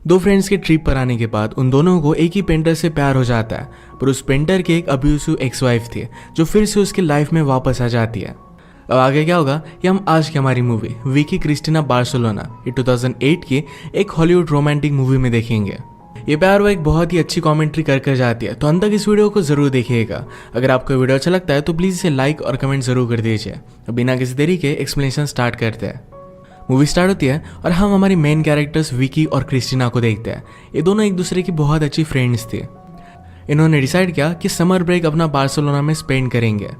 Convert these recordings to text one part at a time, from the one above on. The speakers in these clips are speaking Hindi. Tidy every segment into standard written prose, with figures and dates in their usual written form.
दो फ्रेंड्स के ट्रिप पर आने के बाद उन दोनों को एक ही पेंटर से प्यार हो जाता है, पर उस पेंटर की एक अब्यूसिव एक्स वाइफ थी जो फिर से उसकी लाइफ में वापस आ जाती है। अब आगे क्या होगा ये हम आज की हमारी मूवी विकी क्रिस्टीना बार्सिलोना ये 2008 की एक हॉलीवुड रोमांटिक मूवी में देखेंगे। ये प्यार वो एक बहुत ही अच्छी कमेंट्री कर जाती है, तो अंत तक इस वीडियो को जरूर देखिएगा। अगर आपको वीडियो अच्छा लगता है तो प्लीज़ इसे लाइक और कमेंट जरूर कर दीजिए। बिना किसी देरी के एक्सप्लेनेशन स्टार्ट करते हैं। मूवी स्टार्ट होती है और हम हमारी मेन कैरेक्टर्स विकी और क्रिस्टीना को देखते हैं। ये दोनों एक दूसरे की बहुत अच्छी फ्रेंड्स थी। इन्होंने डिसाइड किया कि समर ब्रेक अपना बार्सिलोना में स्पेंड करेंगे।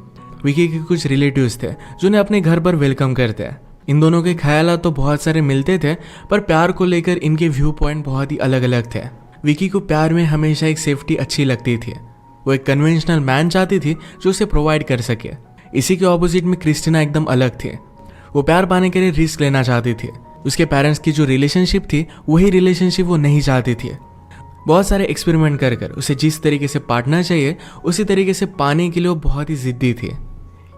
विकी के कुछ रिलेटिव्स थे जो उन्हें अपने घर पर वेलकम करते हैं। इन दोनों के ख्यालात तो बहुत सारे मिलते थे, पर प्यार को लेकर इनके व्यू पॉइंट बहुत ही अलग अलग थे। विकी को प्यार में हमेशा एक सेफ्टी अच्छी लगती थी। वो एक कन्वेंशनल मैन चाहती थी जो उसे प्रोवाइड कर सके। इसी के ऑपोजिट में क्रिस्टीना एकदम अलग थी। वो प्यार पाने के लिए रिस्क लेना चाहती थी। उसके पेरेंट्स की जो रिलेशनशिप थी वही रिलेशनशिप वो नहीं चाहती थी। बहुत सारे एक्सपेरिमेंट कर उसे जिस तरीके से पार्टनर चाहिए उसी तरीके से पाने के लिए वो बहुत ही जिद्दी थी।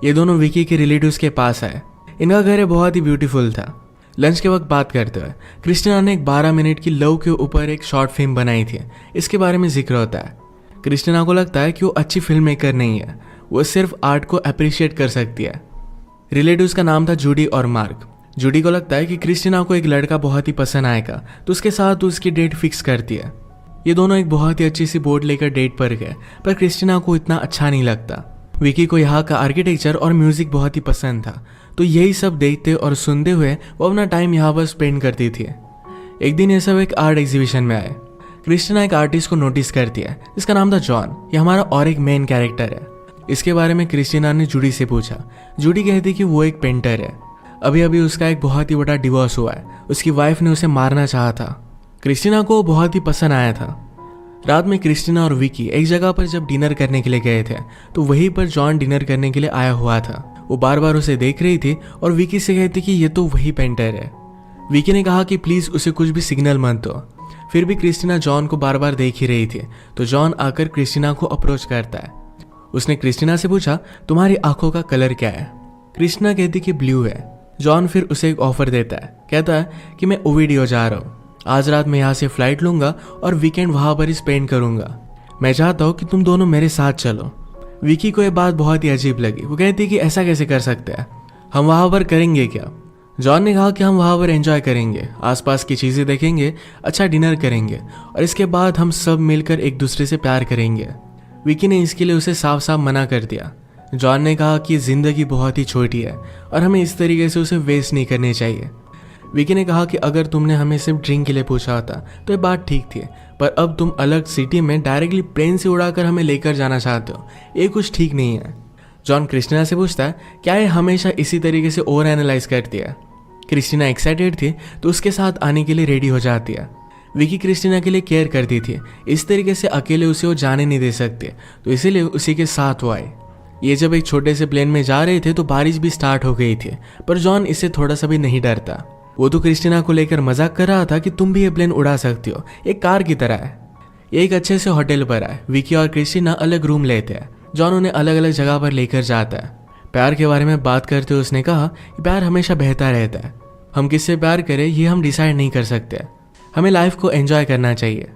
ये दोनों विकी के रिलेटिव्स के पास आए। इनका घर बहुत ही ब्यूटीफुल था। लंच के वक्त बात करते हुए क्रिस्टीना ने एक 12 मिनट की लव के ऊपर एक शॉर्ट फिल्म बनाई थी। इसके बारे में जिक्र होता है। क्रिस्टीना को लगता है कि वो अच्छी फिल्म मेकर नहीं है, वो सिर्फ आर्ट को अप्रिशिएट कर सकती है। रिलेटिव्स का नाम था जूडी और मार्क। जूडी को लगता है कि क्रिस्टीना को एक लड़का बहुत ही पसंद आएगा, तो उसके साथ उसकी डेट फिक्स करती है। ये दोनों एक बहुत ही अच्छी सी बोट लेकर डेट पर गए, पर क्रिस्टीना को इतना अच्छा नहीं लगता। विकी को यहाँ का आर्किटेक्चर और म्यूजिक बहुत ही पसंद था, तो यही सब देखते और सुनते हुए वो अपना टाइम यहाँ पर स्पेंड करती थी। एक दिन ये सब एक आर्ट एग्जीबिशन में आए। क्रिस्टीना एक आर्टिस्ट को नोटिस करती है जिसका नाम था जॉन। ये हमारा और एक मेन कैरेक्टर है। इसके बारे में क्रिस्टीना ने जूडी से पूछा। जूडी कहती कि वो एक पेंटर है। अभी अभी उसका एक बहुत ही बड़ा डिवोर्स हुआ है। उसकी वाइफ ने उसे मारना चाहा था। क्रिस्टीना को बहुत ही पसंद आया था। रात में क्रिस्टीना और विकी एक जगह पर जब डिनर करने के लिए गए थे, तो वहीं पर जॉन डिनर करने के लिए आया हुआ था। वो बार बार उसे देख रही थी और विकी से कहती कि ये तो वही पेंटर है। विकी ने कहा कि प्लीज उसे कुछ भी सिग्नल मत दो। फिर भी क्रिस्टीना जॉन को बार बार देख ही रही थी, तो जॉन आकर क्रिस्टीना को अप्रोच करता है। उसने क्रिस्टीना से पूछा, तुम्हारी आंखों का कलर क्या है? क्रिस्टीना कहती कि ब्लू है। जॉन फिर उसे एक ऑफर देता है। कहता है कि मैं ओविडियो जा रहा हूँ, आज रात मैं यहाँ से फ्लाइट लूंगा और वीकेंड वहां पर ही स्पेंड करूंगा। मैं चाहता हूँ कि तुम दोनों मेरे साथ चलो। विकी को यह बात बहुत ही अजीब लगी। वो कहती कि ऐसा कैसे कर सकते हैं, हम वहां पर करेंगे क्या? जॉन ने कहा कि हम वहां पर एंजॉय करेंगे, आसपास की चीजें देखेंगे, अच्छा डिनर करेंगे और इसके बाद हम सब मिलकर एक दूसरे से प्यार करेंगे। विकी ने इसके लिए उसे साफ साफ मना कर दिया। जॉन ने कहा कि जिंदगी बहुत ही छोटी है और हमें इस तरीके से उसे वेस्ट नहीं करनी चाहिए। विकी ने कहा कि अगर तुमने हमें सिर्फ ड्रिंक के लिए पूछा होता तो ये बात ठीक थी, पर अब तुम अलग सिटी में डायरेक्टली प्लेन से उड़ाकर हमें लेकर जाना चाहते हो, ये कुछ ठीक नहीं है। जॉन क्रिस्टीना से पूछता है, क्या ये हमेशा इसी तरीके से ओवर एनालाइज करती है? क्रिस्टीना एक्साइटेड थी तो उसके साथ आने के लिए रेडी हो जाती है। विकी क्रिस्टीना के लिए केयर करती थी, इस तरीके से अकेले उसे वो जाने नहीं दे सकते, तो इसीलिए उसी के साथ वो आए। ये जब एक छोटे से प्लेन में जा रहे थे तो बारिश भी स्टार्ट हो गई थी, पर जॉन इससे थोड़ा सा भी नहीं डरता। वो तो क्रिस्टीना को लेकर मजाक कर रहा था कि तुम भी ये प्लेन उड़ा सकती हो, एक कार की तरह है। ये एक अच्छे से होटल पर आए। विकी और क्रिस्टीना अलग रूम लेते हैं। जॉन उन्हें अलग अलग जगह पर लेकर जाता है। प्यार के बारे में बात करते हुए उसने कहा कि प्यार हमेशा बहता रहता है। हम किससे प्यार करें ये हम डिसाइड नहीं कर सकते, हमें लाइफ को एंजॉय करना चाहिए।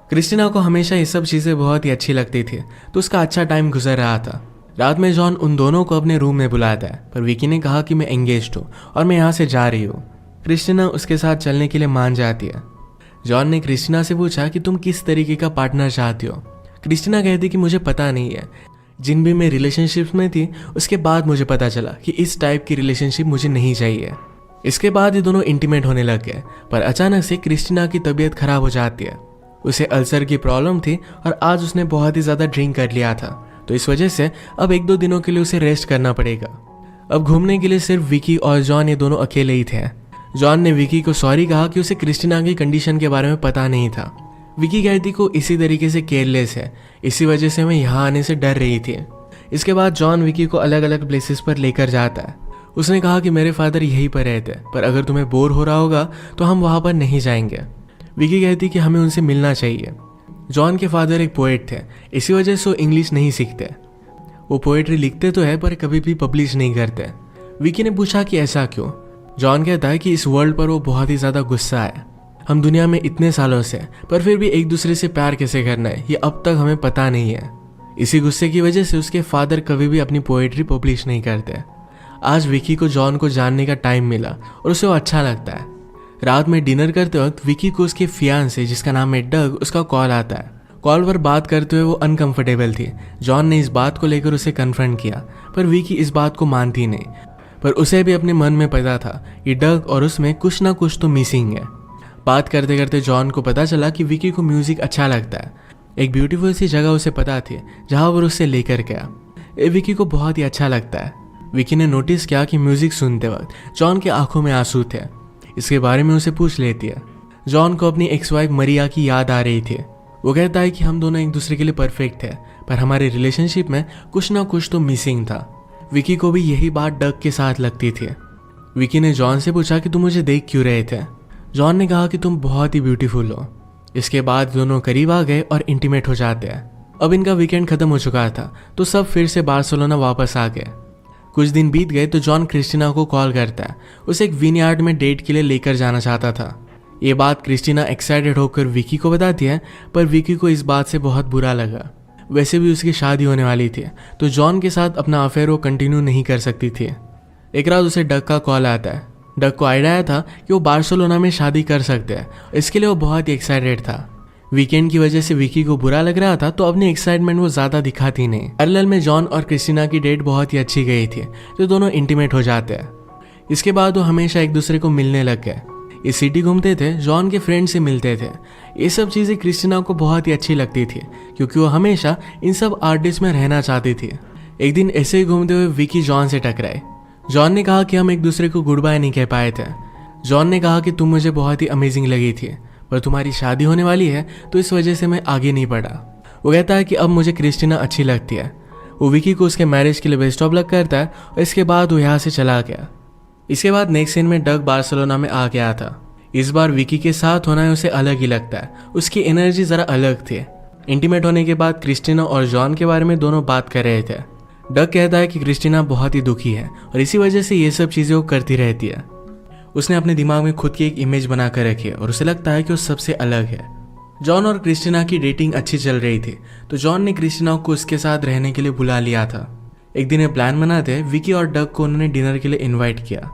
क्रिस्टीना को हमेशा ये सब चीज़ें बहुत ही अच्छी लगती थी, तो उसका अच्छा टाइम गुजर रहा था। रात में जॉन उन दोनों को अपने रूम में बुलाता है, पर विकी ने कहा कि मैं एंगेज्ड हूँ और मैं यहाँ से जा रही हूँ। क्रिस्टीना उसके साथ चलने के लिए मान जाती है। जॉन ने क्रिस्टीना से पूछा कि तुम किस तरीके का पार्टनर चाहती हो? क्रिस्टीना कहती कि मुझे पता नहीं है, जिन भी मैं रिलेशनशिप में थी उसके बाद मुझे पता चला कि इस टाइप की रिलेशनशिप मुझे नहीं चाहिए। इसके बाद ये दोनों इंटीमेट होने लग गए, पर अचानक से क्रिस्टीना की तबीयत खराब हो जाती है। उसे अल्सर की प्रॉब्लम थी और आज उसने बहुत ही ज़्यादा ड्रिंक कर लिया था, तो इस वजह से अब 1-2 दिनों के लिए उसे रेस्ट करना पड़ेगा। अब घूमने के लिए सिर्फ विकी और जॉन ये दोनों अकेले ही थे। जॉन ने विकी को सॉरी कहा कि उसे क्रिस्टीना की कंडीशन के बारे में पता नहीं था। विकी कहती को इसी तरीके से केयरलेस है, इसी वजह से मैं यहाँ आने से डर रही थी। इसके बाद जॉन विकी को अलग अलग प्लेसेस पर लेकर जाता है। उसने कहा कि मेरे फादर यहीं पर रहते हैं, पर अगर तुम्हें बोर हो रहा होगा तो हम वहाँ पर नहीं जाएंगे। विकी कहती कि हमें उनसे मिलना चाहिए। जॉन के फादर एक पोएट थे, इसी वजह से वो इंग्लिश नहीं सीखते। वो पोएट्री लिखते तो है पर कभी भी पब्लिश नहीं करते। विकी ने पूछा कि ऐसा क्यों? जॉन कहता है कि इस वर्ल्ड पर वो बहुत ही ज़्यादा गुस्सा है। हम दुनिया में इतने सालों से पर फिर भी एक दूसरे से प्यार कैसे करना है ये अब तक हमें पता नहीं है। इसी गुस्से की वजह से उसके फादर कभी भी अपनी पोएट्री पब्लिश नहीं करते। आज विकी को जॉन को जानने का टाइम मिला और उसे वो अच्छा लगता है। रात में डिनर करते वक्त विकी को उसके फियांसे जिसका नाम है डग उसका कॉल आता है। कॉल पर बात करते हुए वो अनकंफर्टेबल थी। जॉन ने इस बात को लेकर उसे कन्फ्रंट किया पर विकी इस बात को मानती नहीं। पर उसे भी अपने मन में पता था कि डग और उसमें कुछ ना कुछ तो मिसिंग है। बात करते करते जॉन को पता चला कि विकी को म्यूजिक अच्छा लगता है। एक ब्यूटीफुल सी जगह उसे पता थी जहाँ वो उससे लेकर गया। ये विकी को बहुत ही अच्छा लगता है। विकी ने नोटिस किया कि म्यूजिक सुनते वक्त जॉन के आंखों में आंसू थे। इसके बारे में उसे पूछ लेती है। जॉन को अपनी एक्स वाइफ मरिया की याद आ रही थी। वो कहता है कि हम दोनों एक दूसरे के लिए परफेक्ट थे पर हमारे रिलेशनशिप में कुछ ना कुछ तो मिसिंग था। विकी को भी यही बात डग के साथ लगती थी। विकी ने जॉन से पूछा कि तुम मुझे देख क्यों रहे थे। जॉन ने कहा कि तुम बहुत ही ब्यूटीफुल हो। इसके बाद दोनों करीब आ गए और इंटीमेट हो जाते हैं। अब इनका वीकेंड खत्म हो चुका था तो सब फिर से बार्सिलोना वापस आ गए। कुछ दिन बीत गए तो जॉन क्रिस्टीना को कॉल करता है। उसे एक विनयार्ड में डेट के लिए लेकर जाना चाहता था। ये बात क्रिस्टीना एक्साइटेड होकर विकी को बताती है पर विकी को इस बात से बहुत बुरा लगा। वैसे भी उसकी शादी होने वाली थी तो जॉन के साथ अपना अफेयर वो कंटिन्यू नहीं कर सकती थी। एक रात उसे डग का कॉल आता है। डग को आइडिया आया था कि वो बार्सिलोना में शादी कर सकते हैं। इसके लिए वो बहुत ही एक्साइटेड था। वीकेंड की वजह से विकी को बुरा लग रहा था तो अपनी एक्साइटमेंट वो ज़्यादा दिखाती नहीं। पैरेलल में जॉन और क्रिस्टीना की डेट बहुत ही अच्छी गई थी तो दोनों इंटीमेट हो जाते हैं। इसके बाद वो हमेशा एक दूसरे को मिलने लग गए। इस सिटी घूमते थे, जॉन के फ्रेंड से मिलते थे। ये सब चीज़ें क्रिस्टीना को बहुत ही अच्छी लगती थी क्योंकि वो हमेशा इन सब आर्टिस्ट में रहना चाहती थी। एक दिन ऐसे ही घूमते हुए विकी जॉन से टकराए। जॉन ने कहा कि हम एक दूसरे को गुड बाय नहीं कह पाए थे। जॉन ने कहा कि तुम मुझे बहुत ही अमेजिंग लगी थी पर तुम्हारी शादी होने वाली है तो इस वजह से मैं आगे नहीं बढ़ा। वो कहता है कि अब मुझे क्रिस्टीना अच्छी लगती है। वो विकी को उसके मैरिज के लिए बेस्ट ऑफ लक करता है और इसके बाद वो यहाँ से चला गया। इसके बाद नेक्स्ट सीन में डग बार्सिलोना में आ गया था। इस बार विकी के साथ होना है उसे अलग ही लगता है। उसकी एनर्जी ज़रा अलग थी। इंटीमेट होने के बाद क्रिस्टीना और जॉन के बारे में दोनों बात कर रहे थे। डग कहता है कि क्रिस्टीना बहुत ही दुखी है और इसी वजह से ये सब चीज़ें वो करती रहती है। उसने अपने दिमाग में खुद की एक इमेज बना कर रखी है और उसे लगता है कि वो सबसे अलग है। जॉन और क्रिस्टीना की डेटिंग अच्छी चल रही थी तो जॉन ने क्रिस्टीना को उसके साथ रहने के लिए बुला लिया था। एक दिन ये प्लान बनाते विकी और डग को उन्होंने डिनर के लिए इन्वाइट किया।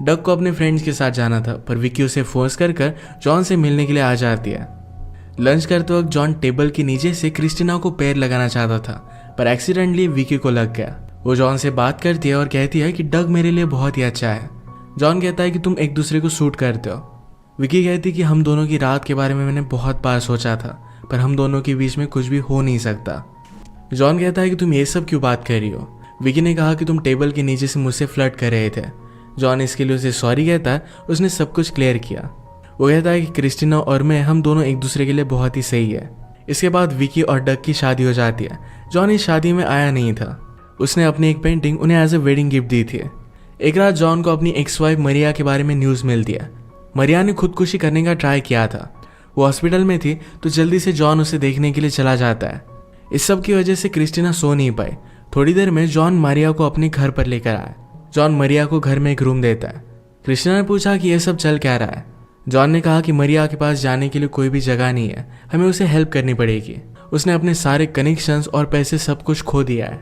डग को अपने फ्रेंड्स के साथ जाना था पर विकी उसे फोर्स कर जॉन से मिलने के लिए आ जाती है। लंच करते वक्त जॉन टेबल के नीचे से क्रिस्टीना को पैर लगाना चाहता था पर एक्सीडेंटली विकी को लग गया। वो जॉन से बात करती है और कहती है कि डग मेरे लिए बहुत ही अच्छा है। जॉन कहता है कि तुम एक दूसरे को सूट करते हो। विकी कहती कि हम दोनों की रात के बारे में मैंने बहुत बार सोचा था पर हम दोनों के बीच में कुछ भी हो नहीं सकता। जॉन कहता है कि तुम ये सब क्यों बात कर रही हो। विकी ने कहा कि तुम टेबल के नीचे से मुझसे फ्लर्ट कर रहे थे। जॉन इसके लिए उसे सॉरी कहता है। उसने सब कुछ क्लियर किया। वो कहता है कि क्रिस्टीना और मैं हम दोनों एक दूसरे के लिए बहुत ही सही है। इसके बाद विकी और डग की शादी हो जाती है। जॉन इस शादी में आया नहीं था। उसने अपनी एक पेंटिंग उन्हें एज ए वेडिंग गिफ्ट दी थी। एक रात जॉन को अपनी एक्स वाइफ मरिया के बारे में न्यूज़ मिलती है। मरिया ने खुदकुशी करने का ट्राई किया था। वो हॉस्पिटल में थी तो जल्दी से जॉन उसे देखने के लिए चला जाता है। इस सब की वजह से क्रिस्टीना सो नहीं पाई। थोड़ी देर में जॉन मरिया को अपने घर पर लेकर आया। जॉन मरिया को घर में एक रूम देता है। क्रिस्टीना ने पूछा कि यह सब चल क्या रहा है। जॉन ने कहा कि मरिया के पास जाने के लिए कोई भी जगह नहीं है, हमें उसे हेल्प करनी पड़ेगी। उसने अपने सारे कनेक्शंस और पैसे सब कुछ खो दिया है।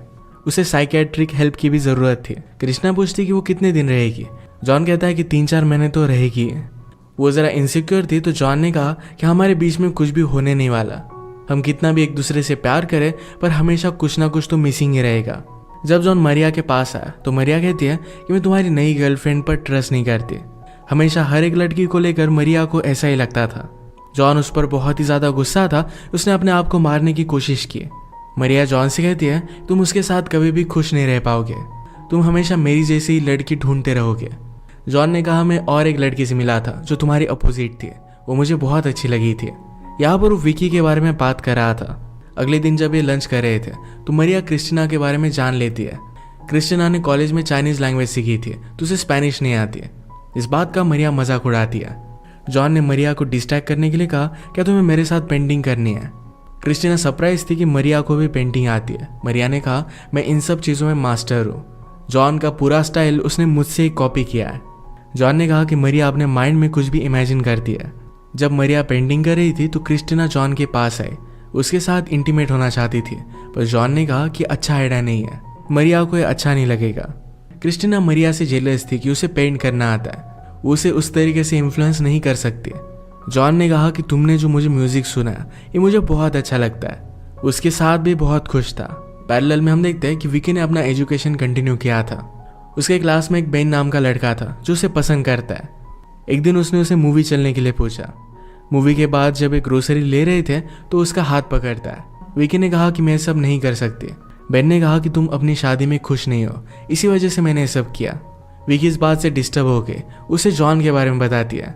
उसे साइकेट्रिक हेल्प की भी ज़रूरत थी। क्रिस्टीना पूछती कि वो कितने दिन रहेगी। जॉन कहता है कि 3-4 महीने तो रहेगी। वो ज़रा इनसिक्योर थी तो जॉन ने कहा कि हमारे बीच में कुछ भी होने नहीं वाला। हम कितना भी एक दूसरे से प्यार करें पर हमेशा कुछ ना कुछ तो मिसिंग ही रहेगा। जब जॉन मरिया के पास आया तो मरिया कहती है कि मैं तुम्हारी नई गर्लफ्रेंड पर ट्रस्ट नहीं करती। हमेशा हर एक लड़की को लेकर मरिया को ऐसा ही लगता था। जॉन उस पर बहुत ही ज़्यादा गुस्सा था। उसने अपने आप को मारने की कोशिश की। मरिया जॉन से कहती है तुम उसके साथ कभी भी खुश नहीं रह पाओगे। तुम हमेशा मेरी जैसी ही लड़की ढूंढते रहोगे। जॉन ने कहा मैं और एक लड़की से मिला था जो तुम्हारी अपोजिट थी। वो मुझे बहुत अच्छी लगी थी। यहाँ पर वो विकी के बारे में बात कर रहा था। अगले दिन जब ये लंच कर रहे थे तो मरिया क्रिस्टीना के बारे में जान लेती है। क्रिस्टीना ने कॉलेज में चाइनीज़ लैंग्वेज सीखी थी तो उसे स्पेनिश नहीं आती है। इस बात का मरिया मजाक उड़ाती है। जॉन ने मरिया को डिस्ट्रैक्ट करने के लिए कहा क्या तुम्हें मेरे साथ पेंटिंग करनी है। क्रिस्टीना सरप्राइज थी कि मरिया को भी पेंटिंग आती है। मरिया ने कहा मैं इन सब चीज़ों में मास्टर हूँ। जॉन का पूरा स्टाइल उसने मुझसे ही कॉपी किया है। जॉन ने कहा कि मरिया अपने माइंड में कुछ भी इमेजिन करती है। जब मरिया पेंटिंग कर रही थी तो क्रिस्टीना जॉन के पास आई। उसके साथ इंटीमेट होना चाहती थी, पर जॉन ने कहा कि अच्छा आइडिया नहीं है, मरिया को ये अच्छा नहीं लगेगा। क्रिस्टीना मरिया से जेलस थी कि उसे पेंट करना आता है, वो उसे उस तरीके से इन्फ्लुएंस नहीं कर सकती। जॉन ने कहा कि तुमने जो मुझे म्यूजिक सुनाया ये मुझे बहुत अच्छा लगता है। उसके साथ भी बहुत खुश था। पैरेलल में हम देखते हैं कि विकी ने अपना एजुकेशन कंटिन्यू किया था। उसके क्लास में एक बेन नाम का लड़का था जो उसे पसंद करता है। एक दिन उसने उसे मूवी चलने के लिए पूछा। मूवी के बाद जब एक ग्रोसरी ले रहे थे तो उसका हाथ पकड़ता है। विकी ने कहा कि मैं सब नहीं कर सकती। बेन ने कहा कि तुम अपनी शादी में खुश नहीं हो, इसी वजह से मैंने सब किया। विकी इस बात से डिस्टर्ब होकर उसे जॉन के बारे में बताती है।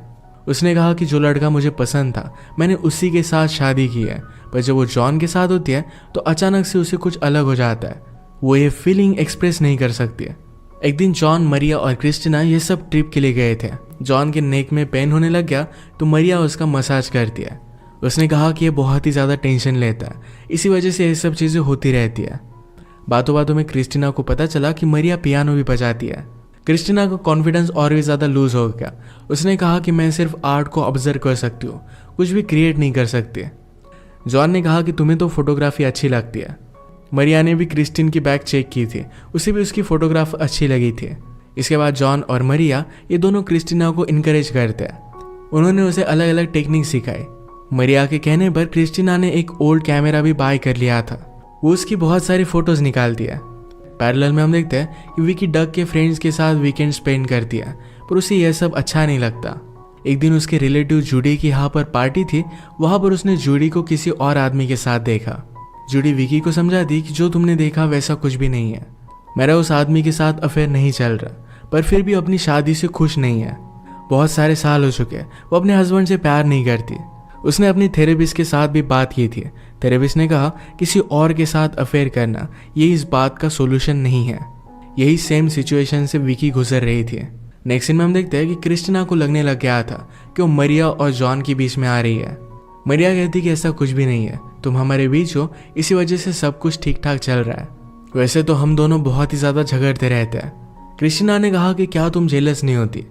उसने कहा कि जो लड़का मुझे पसंद था मैंने उसी के साथ शादी की है, पर जब वो जॉन के साथ होती है तो अचानक से उसे कुछ अलग हो जाता है। वो ये फीलिंग एक्सप्रेस नहीं कर सकती है। एक दिन जॉन, मरिया और क्रिस्टीना ये सब ट्रिप के लिए गए थे। जॉन के नेक में पेन होने लग गया तो मरिया उसका मसाज करती है। उसने कहा कि ये बहुत ही ज़्यादा टेंशन लेता है, इसी वजह से ये सब चीज़ें होती रहती है। बातों बातों में क्रिस्टीना को पता चला कि मरिया पियानो भी बजाती है। क्रिस्टीना का कॉन्फिडेंस और भी ज़्यादा लूज हो गया। उसने कहा कि मैं सिर्फ आर्ट को ऑब्जर्व कर सकती हूँ, कुछ भी क्रिएट नहीं कर सकती। जॉन ने कहा कि तुम्हें तो फोटोग्राफी अच्छी लगती है। मरिया ने भी क्रिस्टीन की बैग चेक की थी, उसे भी उसकी फोटोग्राफ अच्छी लगी थी। इसके बाद जॉन और मरिया ये दोनों क्रिस्टीना को इनकरेज करते हैं। उन्होंने उसे अलग अलग टेक्निक सिखाई। मरिया के कहने पर क्रिस्टीना ने एक ओल्ड कैमरा भी बाय कर लिया था। वो उसकी बहुत सारी फोटोज निकालती है। पैरेलल में हम देखते हैं कि विकी डग के फ्रेंड्स के साथ वीकेंड स्पेंड करती है, पर उसे यह सब अच्छा नहीं लगता। एक दिन उसके रिलेटिव जूडी की यहाँ पर पार्टी थी। वहाँ पर उसने जूडी को किसी और आदमी के साथ देखा। जूडी विकी को समझाती कि जो तुमने देखा वैसा कुछ भी नहीं है, मेरा उस आदमी के साथ अफेयर नहीं चल रहा, पर फिर भी अपनी शादी से खुश नहीं है। बहुत सारे साल हो चुके, वो अपने हस्बैंड से प्यार नहीं करती। उसने अपनी थेरेपिस्ट के साथ भी बात की थी। थेरेपिस्ट ने कहा किसी और के साथ अफेयर करना ये इस बात का सोल्यूशन नहीं है। यही सेम सिचुएशन से विकी गुजर रही थी। नेक्स्ट सीन में हम देखते हैं कि क्रिस्टीना को लगने लग गया था कि वो मरिया और जॉन के बीच में आ रही है। मरिया कहती कि ऐसा कुछ भी नहीं है, तुम हमारे बीच हो, इसी वजह से सब कुछ ठीक ठाक चल रहा है। वैसे तो हम दोनों बहुत ही ज़्यादा झगड़ते रहते हैं। क्रिस्टीना ने कहा कि क्या तुम जेलस नहीं होती।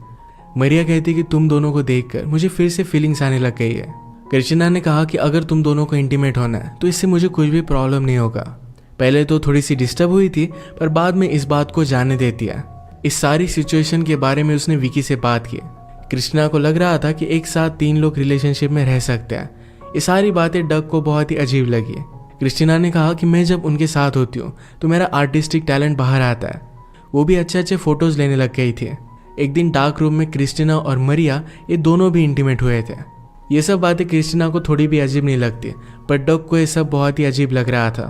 मरिया कहती कि तुम दोनों को देखकर मुझे फिर से फीलिंग्स आने लग गई है। क्रिस्टीना ने कहा कि अगर तुम दोनों को इंटीमेट होना है तो इससे मुझे कुछ भी प्रॉब्लम नहीं होगा। पहले तो थोड़ी सी डिस्टर्ब हुई थी, पर बाद में इस बात को जाने देती है। इस सारी सिचुएशन के बारे में उसने विकी से बात की। क्रिस्टीना को लग रहा था कि एक साथ 3 लोग रिलेशनशिप में रह सकते हैं। ये सारी बातें डग को बहुत ही अजीब लगी। क्रिस्टीना ने कहा कि मैं जब उनके साथ होती हूँ तो मेरा आर्टिस्टिक टैलेंट बाहर आता है। वो भी अच्छे अच्छे फोटोज लेने लग गई थी। एक दिन डार्क रूम में क्रिस्टीना और मरिया ये दोनों भी इंटीमेट हुए थे। ये सब बातें क्रिस्टीना को थोड़ी भी अजीब नहीं लगती, पर डग को ये सब बहुत ही अजीब लग रहा था।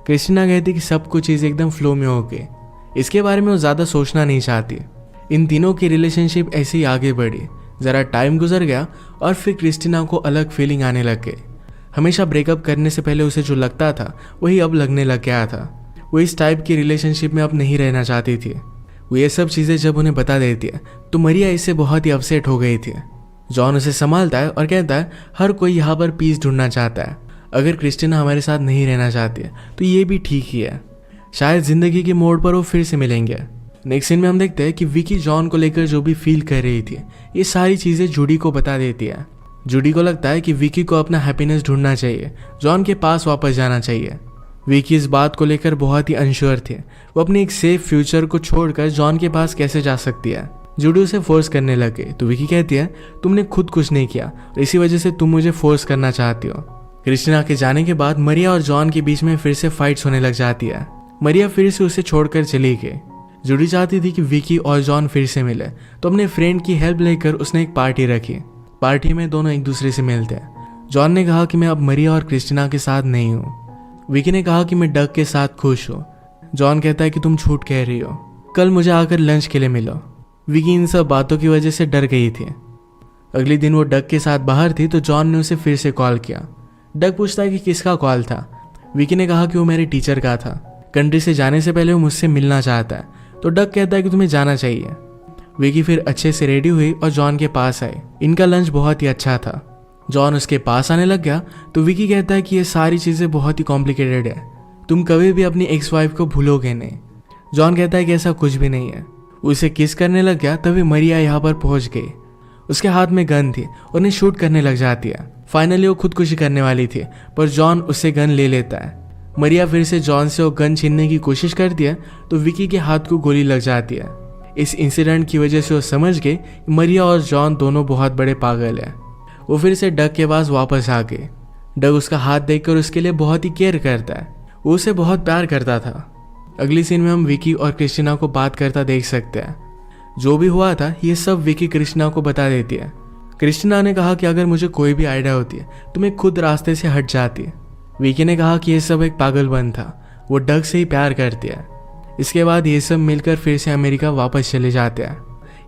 क्रिस्टीना कहती कि सब कुछ चीज़ एकदम फ्लो में हो गई, इसके बारे में वो ज़्यादा सोचना नहीं चाहती। इन तीनों की रिलेशनशिप ऐसे ही आगे बढ़ी। ज़रा टाइम गुजर गया और फिर क्रिस्टीना को अलग फीलिंग आने लग गई। हमेशा ब्रेकअप करने से पहले उसे जो लगता था वही अब लगने लग गया था। वो इस टाइप की रिलेशनशिप में अब नहीं रहना चाहती थी। वो ये सब चीज़ें जब उन्हें बता देती है तो मरिया इससे बहुत ही अपसेट हो गई थी। जॉन उसे संभालता है और कहता है हर कोई यहाँ पर पीस ढूंढना चाहता है। अगर क्रिस्टीना हमारे साथ नहीं रहना चाहती है तो ये भी ठीक ही है। शायद जिंदगी के मोड़ पर वो फिर से मिलेंगे। नेक्स्ट सीन में हम देखते हैं कि विकी जॉन को लेकर जो भी फील कर रही थी ये सारी चीज़ें जूडी को बता देती है। जूडी को लगता है कि विकी को अपना हैप्पीनेस ढूंढना चाहिए, जॉन के पास वापस जाना चाहिए। विकी इस बात को लेकर बहुत ही अनश्योर थे। वो अपनी एक सेफ फ्यूचर को छोड़कर जॉन के पास कैसे जा सकती है। जूडी उसे फोर्स करने लगे तो विकी कहती है तुमने खुद कुछ नहीं किया और इसी वजह से तुम मुझे फोर्स करना चाहती हो। क्रिस्टीना के जाने के बाद मरिया और जॉन के बीच में फिर से फाइट्स होने लग जाती है। मरिया फिर से उसे छोड़कर चली गई। जूडी चाहती थी कि विकी और जॉन फिर से मिले, तो अपने फ्रेंड की हेल्प लेकर उसने एक पार्टी रखी। पार्टी में दोनों एक दूसरे से मिलते हैं। जॉन ने कहा कि मैं अब मरिया और क्रिस्टीना के साथ नहीं हूँ। विकी ने कहा कि मैं डग के साथ खुश हूँ। जॉन कहता है कि तुम झूठ कह रही हो, कल मुझे आकर लंच के लिए मिलो। विकी इन सब बातों की वजह से डर गई थी। अगले दिन वो डग के साथ बाहर थी तो जॉन ने उसे फिर से कॉल किया। डग पूछता है कि किसका कॉल था। विकी ने कहा कि वो मेरे टीचर का था। कंट्री से जाने से पहले वो मुझसे मिलना चाहता है। तो डग कहता है कि तुम्हें जाना चाहिए। विकी फिर अच्छे से रेडी हुई और जॉन के पास आई। इनका लंच बहुत ही अच्छा था। जॉन उसके पास आने लग गया तो विकी कहता है कि ये सारी चीज़ें बहुत ही कॉम्प्लिकेटेड है, तुम कभी भी अपनी एक्स वाइफ को भूलोगे नहीं। जॉन कहता है कि ऐसा कुछ भी नहीं है। उसे किस करने लग गया तभी मरिया यहाँ पर पहुँच गई। उसके हाथ में गन थी, उन्हें शूट करने लग जाती है। फाइनली वो खुदकुशी करने वाली थी, पर जॉन उससे गन ले लेता है। मरिया फिर से जॉन से वो गन छीनने की कोशिश करती है तो विकी के हाथ को गोली लग जाती है। इस इंसिडेंट की वजह से वो समझ गए कि मरिया और जॉन दोनों बहुत बड़े पागल हैं। वो फिर से डग के पास वापस आ गए। डग उसका हाथ देखकर उसके लिए बहुत ही केयर करता है। वो उसे बहुत प्यार करता था। अगली सीन में हम विकी और क्रिस्टीना को बात करता देख सकते हैं। जो भी हुआ था ये सब विकी क्रिस्टीना को बता देती है। क्रिस्टीना ने कहा कि अगर मुझे कोई भी आइडिया होती है तो मैं खुद रास्ते से हट जाती। विकी ने कहा कि ये सब एक पागलपन था, वो डग से ही प्यार करती है। इसके बाद ये सब मिलकर फिर से अमेरिका वापस चले जाते हैं।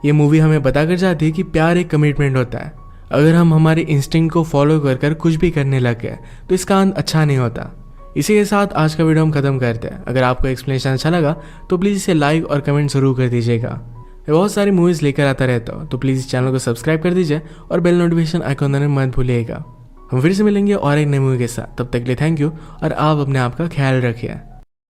ये मूवी हमें बता कर जाती है कि प्यार एक कमिटमेंट होता है। अगर हम हमारे इंस्टिंक्ट को फॉलो कर कर कुछ भी करने लग गए तो इसका अंत अच्छा नहीं होता। इसी के साथ आज का वीडियो हम खत्म करते हैं। अगर आपको एक्सप्लेनेशन अच्छा लगा तो प्लीज़ इसे लाइक और कमेंट जरूर कर दीजिएगा। मैं बहुत सारी मूवीज़ लेकर आता रहता हूँ, तो प्लीज़ इस चैनल को सब्सक्राइब कर दीजिए और बेल नोटिफिकेशन आइकॉन दबाना मत भूलिएगा। हम फिर से मिलेंगे और एक नई मूवी के साथ। तब तक के लिए थैंक यू और आप अपने आप का ख्याल रखिए।